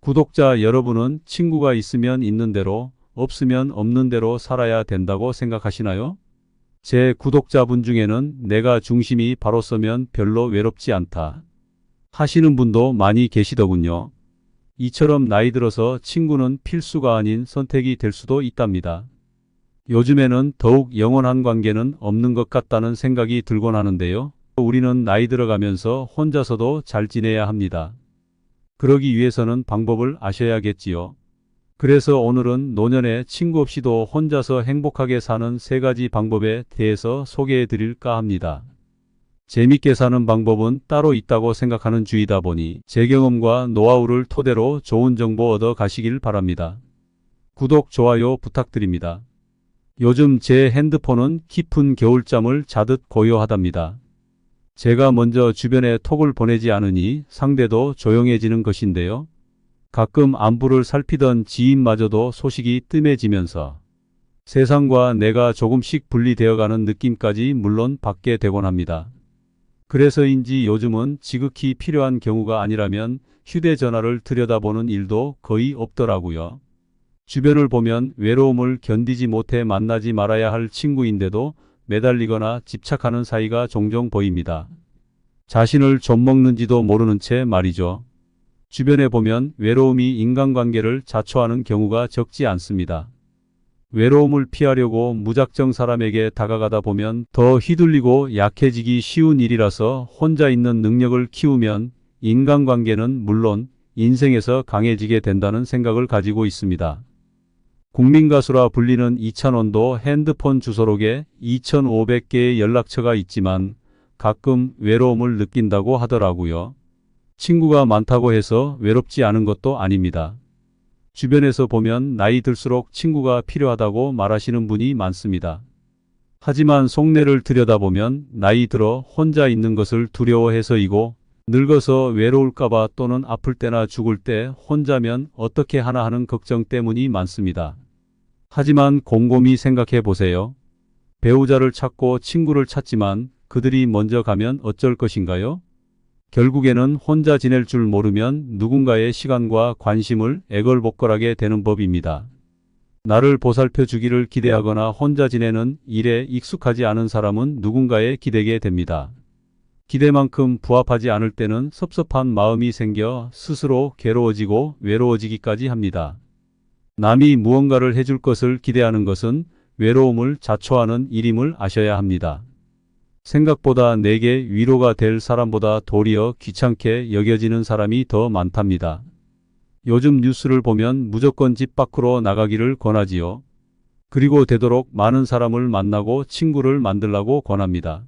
구독자 여러분은 친구가 있으면 있는 대로, 없으면 없는 대로 살아야 된다고 생각하시나요? 제 구독자분 중에는 내가 중심이 바로 서면 별로 외롭지 않다 하시는 분도 많이 계시더군요. 이처럼 나이 들어서 친구는 필수가 아닌 선택이 될 수도 있답니다. 요즘에는 더욱 영원한 관계는 없는 것 같다는 생각이 들곤 하는데요. 우리는 나이 들어가면서 혼자서도 잘 지내야 합니다. 그러기 위해서는 방법을 아셔야겠지요. 그래서 오늘은 노년에 친구 없이도 혼자서 행복하게 사는 3가지 방법에 대해서 소개해 드릴까 합니다. 재밌게 사는 방법은 따로 있다고 생각하는 주의다 보니 제 경험과 노하우를 토대로 좋은 정보 얻어 가시길 바랍니다. 구독, 좋아요 부탁드립니다. 요즘 제 핸드폰은 깊은 겨울잠을 자듯 고요하답니다. 제가 먼저 주변에 톡을 보내지 않으니 상대도 조용해지는 것인데요. 가끔 안부를 살피던 지인마저도 소식이 뜸해지면서 세상과 내가 조금씩 분리되어가는 느낌까지 물론 받게 되곤 합니다. 그래서인지 요즘은 지극히 필요한 경우가 아니라면 휴대전화를 들여다보는 일도 거의 없더라고요. 주변을 보면 외로움을 견디지 못해 만나지 말아야 할 친구인데도 매달리거나 집착하는 사이가 종종 보입니다. 자신을 좀먹는지도 모르는 채 말이죠. 주변에 보면 외로움이 인간관계를 자초하는 경우가 적지 않습니다. 외로움을 피하려고 무작정 사람에게 다가가다 보면 더 휘둘리고 약해지기 쉬운 일이라서 혼자 있는 능력을 키우면 인간관계는 물론 인생에서 강해지게 된다는 생각을 가지고 있습니다. 국민가수라 불리는 이찬원도 핸드폰 주소록에 2,500개의 연락처가 있지만 가끔 외로움을 느낀다고 하더라고요. 친구가 많다고 해서 외롭지 않은 것도 아닙니다. 주변에서 보면 나이 들수록 친구가 필요하다고 말하시는 분이 많습니다. 하지만 속내를 들여다보면 나이 들어 혼자 있는 것을 두려워해서이고 늙어서 외로울까봐 또는 아플 때나 죽을 때 혼자면 어떻게 하나 하는 걱정 때문이 많습니다. 하지만 곰곰이 생각해 보세요. 배우자를 찾고 친구를 찾지만 그들이 먼저 가면 어쩔 것인가요? 결국에는 혼자 지낼 줄 모르면 누군가의 시간과 관심을 애걸복걸하게 되는 법입니다. 나를 보살펴 주기를 기대하거나 혼자 지내는 일에 익숙하지 않은 사람은 누군가에 기대게 됩니다. 기대만큼 부합하지 않을 때는 섭섭한 마음이 생겨 스스로 괴로워지고 외로워지기까지 합니다. 남이 무언가를 해줄 것을 기대하는 것은 외로움을 자초하는 일임을 아셔야 합니다. 생각보다 내게 위로가 될 사람보다 도리어 귀찮게 여겨지는 사람이 더 많답니다. 요즘 뉴스를 보면 무조건 집 밖으로 나가기를 권하지요. 그리고 되도록 많은 사람을 만나고 친구를 만들라고 권합니다.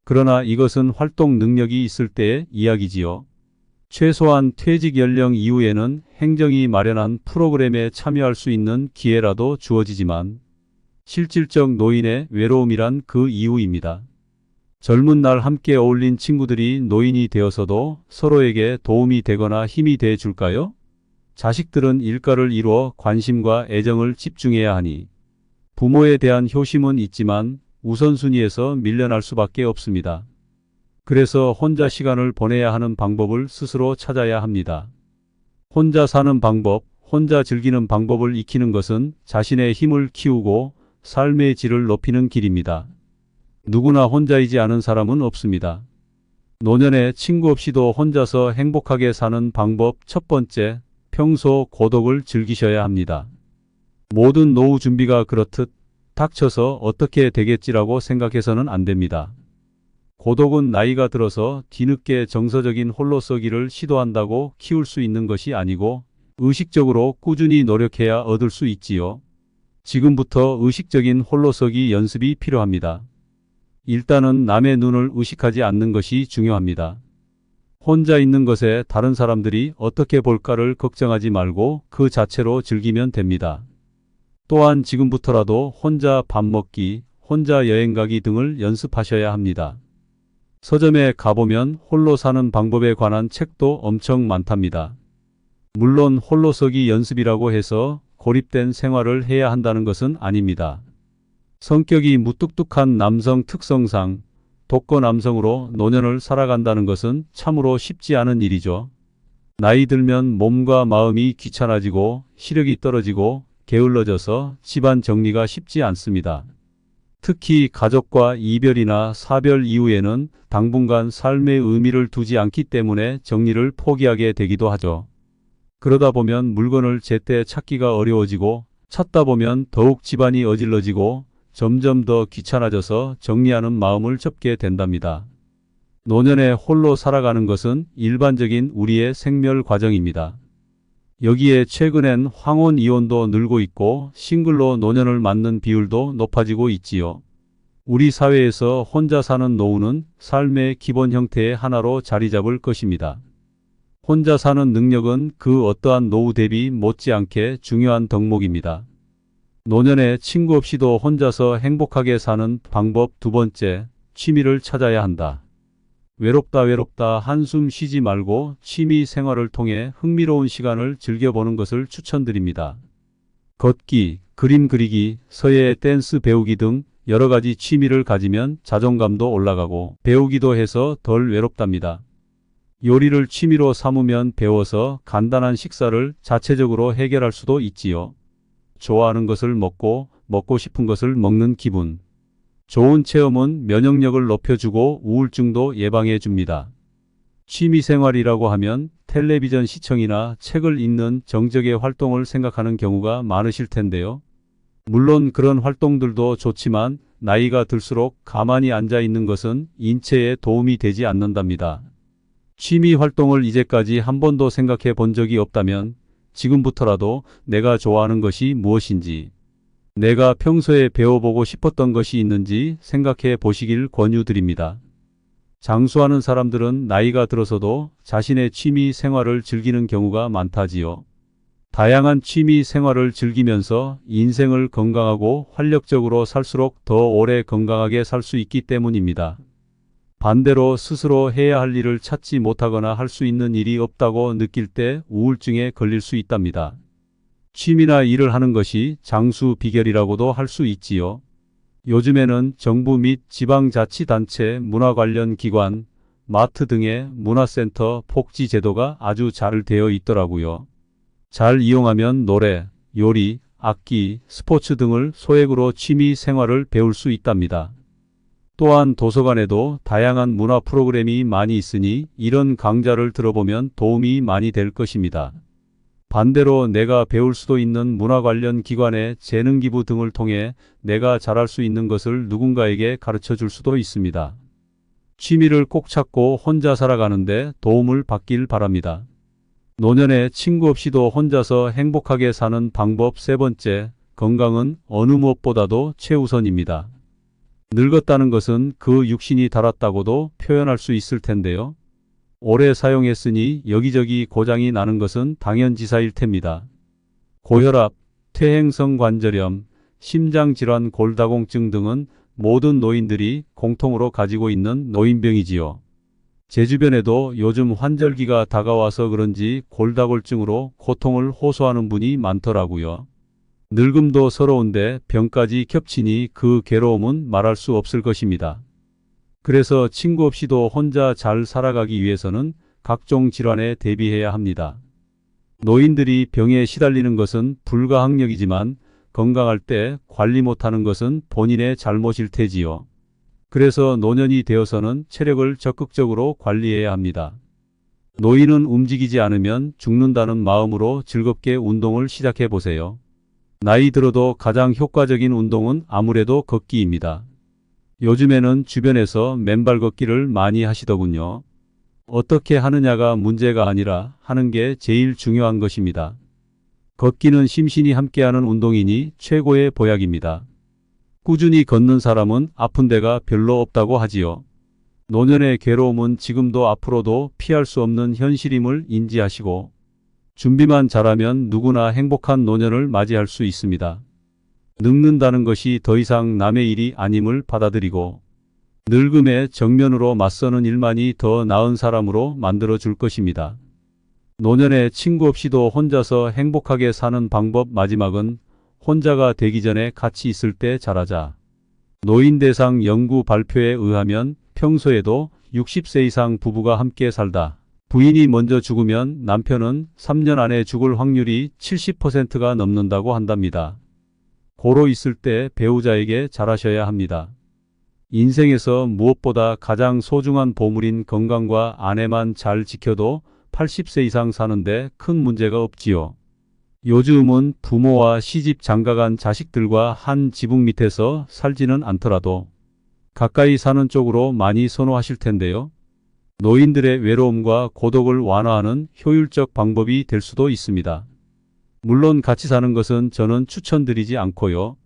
그러나 이것은 활동 능력이 있을 때의 이야기지요. 최소한 퇴직 연령 이후에는 행정이 마련한 프로그램에 참여할 수 있는 기회라도 주어지지만 실질적 노인의 외로움이란 그 이후입니다. 젊은 날 함께 어울린 친구들이 노인이 되어서도 서로에게 도움이 되거나 힘이 돼 줄까요? 자식들은 일가를 이루어 관심과 애정을 집중해야 하니 부모에 대한 효심은 있지만 우선순위에서 밀려날 수밖에 없습니다. 그래서 혼자 시간을 보내야 하는 방법을 스스로 찾아야 합니다. 혼자 사는 방법, 혼자 즐기는 방법을 익히는 것은 자신의 힘을 키우고 삶의 질을 높이는 길입니다. 누구나 혼자이지 않은 사람은 없습니다. 노년에 친구 없이도 혼자서 행복하게 사는 방법 첫 번째, 평소 고독을 즐기셔야 합니다. 모든 노후 준비가 그렇듯 닥쳐서 어떻게 되겠지라고 생각해서는 안 됩니다. 고독은 나이가 들어서 뒤늦게 정서적인 홀로서기를 시도한다고 키울 수 있는 것이 아니고 의식적으로 꾸준히 노력해야 얻을 수 있지요. 지금부터 의식적인 홀로서기 연습이 필요합니다. 일단은 남의 눈을 의식하지 않는 것이 중요합니다. 혼자 있는 것에 다른 사람들이 어떻게 볼까를 걱정하지 말고 그 자체로 즐기면 됩니다. 또한 지금부터라도 혼자 밥 먹기, 혼자 여행 가기 등을 연습하셔야 합니다. 서점에 가보면 홀로 사는 방법에 관한 책도 엄청 많답니다. 물론 홀로서기 연습이라고 해서 고립된 생활을 해야 한다는 것은 아닙니다. 성격이 무뚝뚝한 남성 특성상 독거 남성으로 노년을 살아간다는 것은 참으로 쉽지 않은 일이죠. 나이 들면 몸과 마음이 귀찮아지고 시력이 떨어지고 게을러져서 집안 정리가 쉽지 않습니다. 특히 가족과 이별이나 사별 이후에는 당분간 삶의 의미를 두지 않기 때문에 정리를 포기하게 되기도 하죠. 그러다 보면 물건을 제때 찾기가 어려워지고 찾다 보면 더욱 집안이 어질러지고 점점 더 귀찮아져서 정리하는 마음을 접게 된답니다. 노년에 홀로 살아가는 것은 일반적인 우리의 생멸 과정입니다. 여기에 최근엔 황혼 이혼도 늘고 있고 싱글로 노년을 맞는 비율도 높아지고 있지요. 우리 사회에서 혼자 사는 노후는 삶의 기본 형태의 하나로 자리 잡을 것입니다. 혼자 사는 능력은 그 어떠한 노후 대비 못지않게 중요한 덕목입니다. 노년에 친구 없이도 혼자서 행복하게 사는 방법 두 번째, 취미를 찾아야 한다. 외롭다 한숨 쉬지 말고 취미 생활을 통해 흥미로운 시간을 즐겨보는 것을 추천드립니다. 걷기, 그림 그리기, 서예 댄스 배우기 등 여러 가지 취미를 가지면 자존감도 올라가고 배우기도 해서 덜 외롭답니다. 요리를 취미로 삼으면 배워서 간단한 식사를 자체적으로 해결할 수도 있지요. 좋아하는 것을 먹고 먹고 싶은 것을 먹는 기분. 좋은 체험은 면역력을 높여주고 우울증도 예방해 줍니다. 취미생활이라고 하면 텔레비전 시청이나 책을 읽는 정적의 활동을 생각하는 경우가 많으실 텐데요. 물론 그런 활동들도 좋지만 나이가 들수록 가만히 앉아 있는 것은 인체에 도움이 되지 않는답니다. 취미 활동을 이제까지 한 번도 생각해 본 적이 없다면 지금부터라도 내가 좋아하는 것이 무엇인지, 내가 평소에 배워보고 싶었던 것이 있는지 생각해 보시길 권유드립니다. 장수하는 사람들은 나이가 들어서도 자신의 취미 생활을 즐기는 경우가 많다지요. 다양한 취미 생활을 즐기면서 인생을 건강하고 활력적으로 살수록 더 오래 건강하게 살 수 있기 때문입니다. 반대로 스스로 해야 할 일을 찾지 못하거나 할 수 있는 일이 없다고 느낄 때 우울증에 걸릴 수 있답니다. 취미나 일을 하는 것이 장수 비결이라고도 할 수 있지요. 요즘에는 정부 및 지방자치단체, 문화 관련 기관, 마트 등의 문화센터 복지 제도가 아주 잘 되어 있더라고요. 잘 이용하면 노래, 요리, 악기, 스포츠 등을 소액으로 취미 생활을 배울 수 있답니다. 또한 도서관에도 다양한 문화 프로그램이 많이 있으니 이런 강좌를 들어보면 도움이 많이 될 것입니다. 반대로 내가 배울 수도 있는 문화 관련 기관의 재능기부 등을 통해 내가 잘할 수 있는 것을 누군가에게 가르쳐 줄 수도 있습니다. 취미를 꼭 찾고 혼자 살아가는데 도움을 받길 바랍니다. 노년에 친구 없이도 혼자서 행복하게 사는 방법 세 번째, 건강은 어느 무엇보다도 최우선입니다. 늙었다는 것은 그 육신이 닳았다고도 표현할 수 있을 텐데요. 오래 사용했으니 여기저기 고장이 나는 것은 당연지사일 텐니다. 고혈압, 퇴행성 관절염, 심장질환, 골다공증 등은 모든 노인들이 공통으로 가지고 있는 노인병이지요. 제 주변에도 요즘 환절기가 다가와서 그런지 골다공증으로 고통을 호소하는 분이 많더라고요. 늙음도 서러운데 병까지 겹치니 그 괴로움은 말할 수 없을 것입니다. 그래서 친구 없이도 혼자 잘 살아가기 위해서는 각종 질환에 대비해야 합니다. 노인들이 병에 시달리는 것은 불가항력이지만 건강할 때 관리 못하는 것은 본인의 잘못일 테지요. 그래서 노년이 되어서는 체력을 적극적으로 관리해야 합니다. 노인은 움직이지 않으면 죽는다는 마음으로 즐겁게 운동을 시작해 보세요. 나이 들어도 가장 효과적인 운동은 아무래도 걷기입니다. 요즘에는 주변에서 맨발 걷기를 많이 하시더군요. 어떻게 하느냐가 문제가 아니라 하는 게 제일 중요한 것입니다. 걷기는 심신이 함께하는 운동이니 최고의 보약입니다. 꾸준히 걷는 사람은 아픈 데가 별로 없다고 하지요. 노년의 괴로움은 지금도 앞으로도 피할 수 없는 현실임을 인지하시고 준비만 잘하면 누구나 행복한 노년을 맞이할 수 있습니다. 늙는다는 것이 더 이상 남의 일이 아님을 받아들이고 늙음에 정면으로 맞서는 일만이 더 나은 사람으로 만들어 줄 것입니다. 노년에 친구 없이도 혼자서 행복하게 사는 방법 마지막은 혼자가 되기 전에 같이 있을 때 잘하자. 노인 대상 연구 발표에 의하면 평소에도 60세 이상 부부가 함께 살다 부인이 먼저 죽으면 남편은 3년 안에 죽을 확률이 70%가 넘는다고 한답니다. 고로 있을 때 배우자에게 잘하셔야 합니다. 인생에서 무엇보다 가장 소중한 보물인 건강과 아내만 잘 지켜도 80세 이상 사는데 큰 문제가 없지요. 요즘은 부모와 시집 장가간 자식들과 한 지붕 밑에서 살지는 않더라도 가까이 사는 쪽으로 많이 선호하실 텐데요. 노인들의 외로움과 고독을 완화하는 효율적 방법이 될 수도 있습니다. 물론 같이 사는 것은 저는 추천드리지 않고요.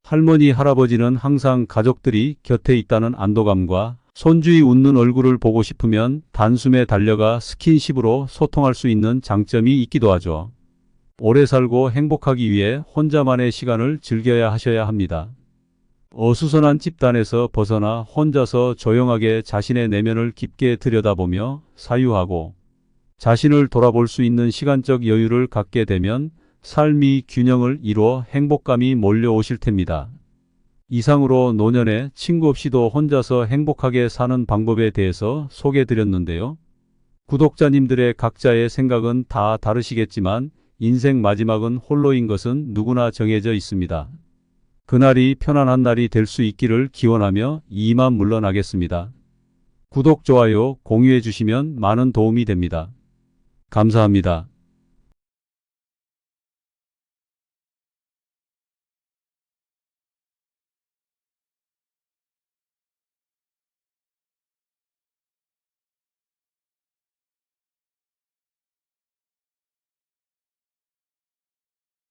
할머니, 할아버지는 항상 가족들이 곁에 있다는 안도감과 손주의 웃는 얼굴을 보고 싶으면 단숨에 달려가 스킨십으로 소통할 수 있는 장점이 있기도 하죠. 오래 살고 행복하기 위해 혼자만의 시간을 즐겨야 하셔야 합니다. 어수선한 집단에서 벗어나 혼자서 조용하게 자신의 내면을 깊게 들여다보며 사유하고 자신을 돌아볼 수 있는 시간적 여유를 갖게 되면 삶이 균형을 이루어 행복감이 몰려오실 텐니다. 이상으로 노년에 친구 없이도 혼자서 행복하게 사는 방법에 대해서 소개드렸는데요. 구독자님들의 각자의 생각은 다 다르시겠지만 인생 마지막은 홀로인 것은 누구나 정해져 있습니다. 그날이 편안한 날이 될 수 있기를 기원하며 이만 물러나겠습니다. 구독, 좋아요, 공유해 주시면 많은 도움이 됩니다. 감사합니다.